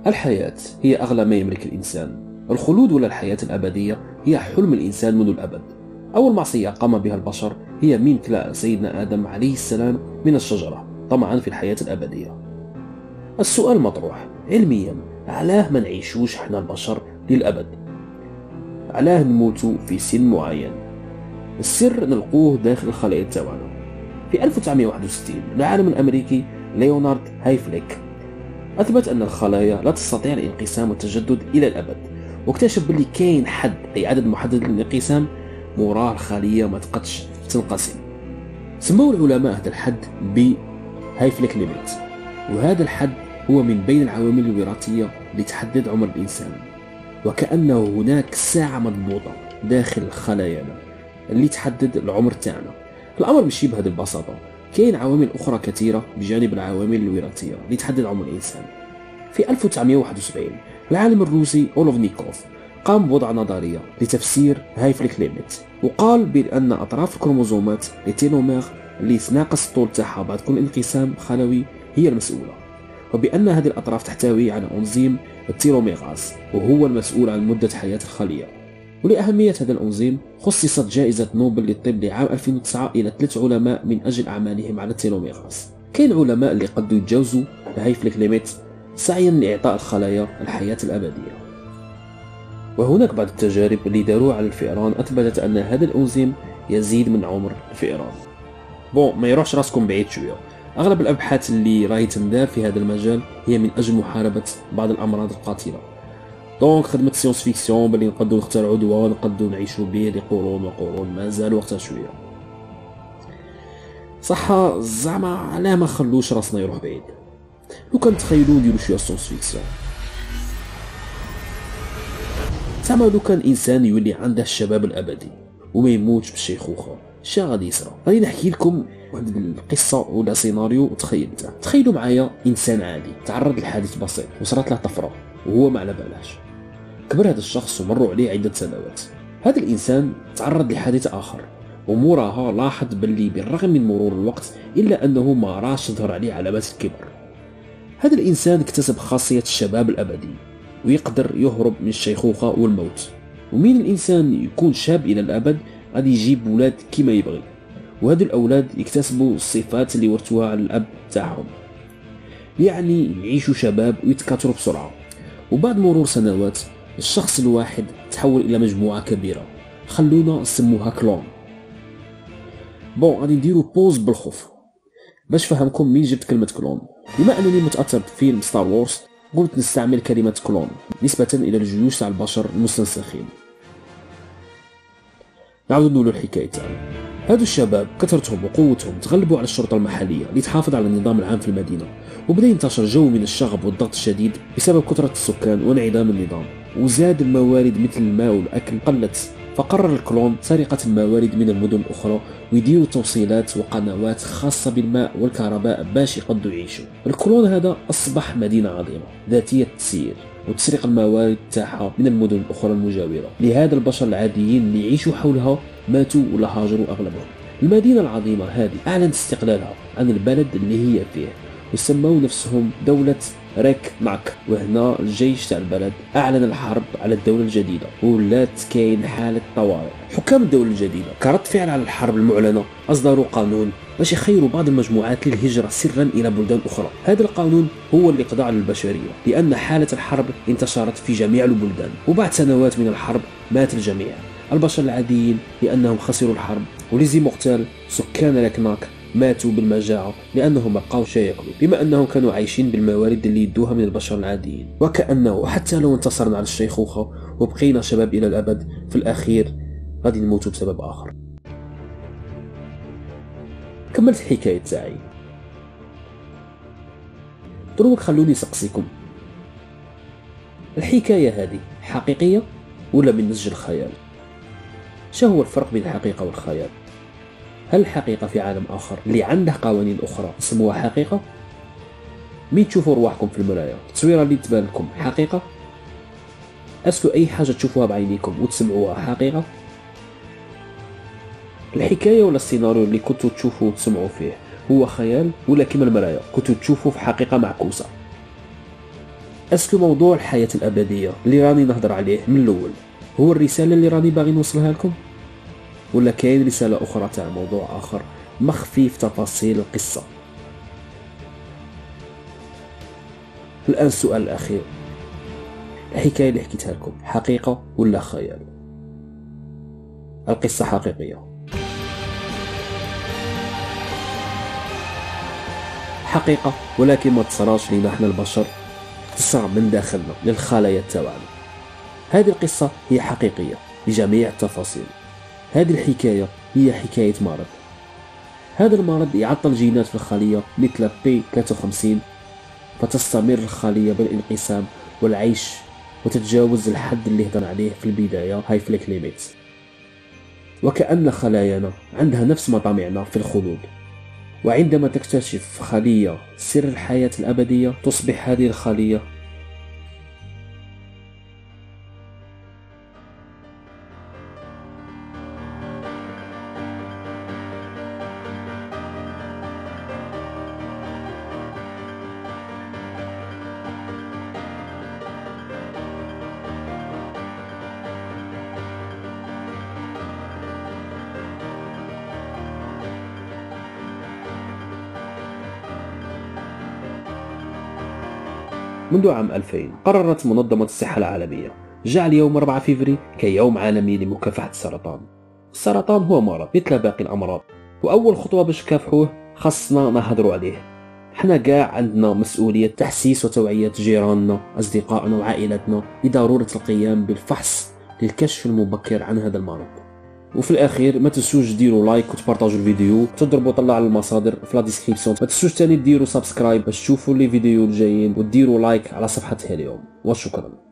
الحياة هي أغلى ما يملك الإنسان. الخلود ولا الحياة الأبدية هي حلم الإنسان منذ الأبد. أول معصية قام بها البشر هي من إكلاء سيدنا آدم عليه السلام من الشجرة طمعا في الحياة الأبدية. السؤال مطروح علميا، علاه ما نعيشوش حنا البشر للأبد؟ علاه نموتوا في سن معين؟ السر نلقوه داخل الخلايا تاعنا. في 1961 العالم الأمريكي ليونارد هايفليك أثبت أن الخلايا لا تستطيع الانقسام والتجدد إلى الأبد، واكتشف باللي كاين حد أي عدد محدد للانقسام موراه الخلية ما تقدش تنقسم. سموا العلماء هذا الحد ب هايفليك ليميت، وهذا الحد هو من بين العوامل الوراثية لتحدد عمر الإنسان، وكأنه هناك ساعة مضبوطة داخل خلايانا اللي تحدد العمر تاعنا. الأمر ماشي بهذه البساطة، كاين عوامل أخرى كثيرة بجانب العوامل الوراثية لتحدد عمر الإنسان. في 1971 العالم الروسي أولوفنيكوف قام بوضع نظرية لتفسير هايفليك ليميت، وقال بأن أطراف الكروموزومات التيلومير اللي تناقص الطول تاعها بعد كل انقسام خلوي هي المسؤولة، وبأن هذه الأطراف تحتوي على أنزيم التيلوميراز وهو المسؤول عن مدة حياة الخلية. ولأهمية هذا الأنزيم خصصت جائزة نوبل للطب لعام 2009 إلى 3 علماء من أجل أعمالهم على التيلوميراز. كاين علماء اللي قدوا يتجاوزوا الهايفليك ليميت سعيا لإعطاء الخلايا الحياة الأبدية. وهناك بعض التجارب اللي داروها على الفئران أثبتت أن هذا الأنزيم يزيد من عمر الفئران. ما يروحش راسكم بعيد شوية، أغلب الأبحاث اللي راهي تندار في هذا المجال هي من أجل محاربة بعض الأمراض القاتلة. دونك خدمة سيونس فيكسيون باللي نقدروا نخترعوا دواء ونقدروا نعيشوا به لقرون وقرون، مازال وقتها شوية. صح زعما علاه ما نخلوش راسنا يروح بعيد؟ لو كان تخيلوا نديروا شوية سيونس فيكسيون، زعما لو كان إنسان يولي عنده الشباب الأبدي وما يموتش بالشيخوخة، شا غادي يصرى؟ غادي نحكي لكم واحد القصة ولا سيناريو تخيلته. تخيلوا معايا إنسان عادي تعرض لحادث بسيط وصارت له طفرة وهو ما على بالاش. كبر هذا الشخص ومروا عليه عدة سنوات. هذا الإنسان تعرض لحادث آخر وموراها لاحظ باللي بالرغم من مرور الوقت إلا أنه ما راش تظهر عليه علامات الكبر. هذا الإنسان اكتسب خاصية الشباب الأبدي ويقدر يهرب من الشيخوخة والموت. ومين الإنسان يكون شاب إلى الأبد غادي يجيب ولاد كما يبغي، وهذو الأولاد يكتسبوا الصفات اللي ورثوها على الأب تاعهم، يعني يعيشوا شباب ويتكاثروا بسرعة. وبعد مرور سنوات الشخص الواحد تحول إلى مجموعة كبيرة، خلونا نسموها كلون. غادي نديرو بوز بالخوف باش فهمكم مين جبت كلمة كلون. بما أنني متأثر بفيلم ستار وورز قلت نستعمل كلمة كلون نسبة إلى الجيوش تاع البشر المستنسخين. نعاود نقولوا الحكاية تاعنا. هادو الشباب كثرتهم وقوتهم تغلبوا على الشرطة المحلية لتحافظ على النظام العام في المدينة، وبدأ ينتشر جو من الشغب والضغط الشديد بسبب كثرة السكان وانعدام النظام، وزاد الموارد مثل الماء والأكل قلت. فقرر الكلون سرقة الموارد من المدن الأخرى ويديروا توصيلات وقنوات خاصة بالماء والكهرباء باش يقدروا يعيشوا. الكلون هذا أصبح مدينة عظيمة ذاتية التسيير وتسرق الموارد تاعها من المدن الأخرى المجاورة. لهذا البشر العاديين اللي يعيشوا حولها ماتوا ولا هاجروا أغلبهم. المدينة العظيمة هذه أعلنت استقلالها عن البلد اللي هي فيه وسموا نفسهم دولة ريك ماك. وهنا الجيش تاع البلد أعلن الحرب على الدولة الجديدة ولات كاين حالة طوارئ. حكام الدولة الجديدة كرد فعل على الحرب المعلنة أصدروا قانون باش يخيروا بعض المجموعات للهجرة سرا إلى بلدان أخرى. هذا القانون هو اللي قضى على البشرية لأن حالة الحرب انتشرت في جميع البلدان، وبعد سنوات من الحرب مات الجميع، البشر العاديين لأنهم خسروا الحرب، وليزي مقتال سكان ريكناك ماتوا بالمجاعة لأنهم ما بقاو شي ياكلوا، بما أنهم كانوا عايشين بالموارد اللي يدوها من البشر العاديين. وكأنه حتى لو انتصرنا على الشيخوخة وبقينا شباب إلى الأبد، في الأخير غادي نموتوا بسبب آخر. كملت الحكاية تاعي. دروك خلوني نسقسيكم، الحكاية هذه حقيقية ولا من نسج الخيال؟ شو هو الفرق بين الحقيقة والخيال؟ هل الحقيقة في عالم آخر اللي عنده قوانين أخرى اسمها حقيقة؟ مين تشوفوا رواحكم في المراية التصويرة اللي تبان لكم حقيقة؟ أسكو أي حاجة تشوفوها بعينيكم وتسمعوها حقيقة؟ الحكاية ولا السيناريو اللي كنتوا تشوفوا وتسمعوا فيه هو خيال ولا كما المراية كنتوا تشوفوا في حقيقة معكوسة؟ اسكو موضوع الحياة الأبدية اللي راني نهضر عليه من الأول هو الرسالة اللي راني باغي نوصلها لكم، ولا كاين رسالة أخرى تاع موضوع آخر مخفي في تفاصيل القصة؟ الآن السؤال الأخير، الحكاية اللي حكيتها لكم حقيقة ولا خيال؟ القصة حقيقية. حقيقة، ولكن ما تصراش لينا احنا البشر، تصرى من داخلنا للخلايا تاعنا. هذه القصة هي حقيقية بجميع التفاصيل. هذه الحكاية هي حكاية مرض. هذا المرض يعطل جينات في الخلية مثل P53، فتستمر الخلية بالانقسام والعيش وتتجاوز الحد اللي هضرنا عليه في البداية، هاي فليك ليميت. وكأن خلايانا عندها نفس مطامعنا في الخلود، وعندما تكتشف خلية سر الحياة الأبدية تصبح هذه الخلية منذ عام 2000 قررت منظمة الصحة العالمية جعل يوم 4 فبراير كيوم عالمي لمكافحة السرطان. السرطان هو مرض مثل باقي الأمراض، وأول خطوة باش نكافحوه خاصنا نهضروا عليه. حنا كاع عندنا مسؤولية تحسيس وتوعية جيراننا، أصدقائنا وعائلتنا لضرورة القيام بالفحص للكشف المبكر عن هذا المرض. وفي الاخير ما تنسوش ديروا لايك وتبارطاجوا الفيديو، تضربوا طلع على المصادر في لا ديسكريبسيون. ما تنسوش ثاني ديروا سبسكرايب باش تشوفوا لي فيديو الجايين، وديروا لايك على صفحة هيليوم. وشكرا.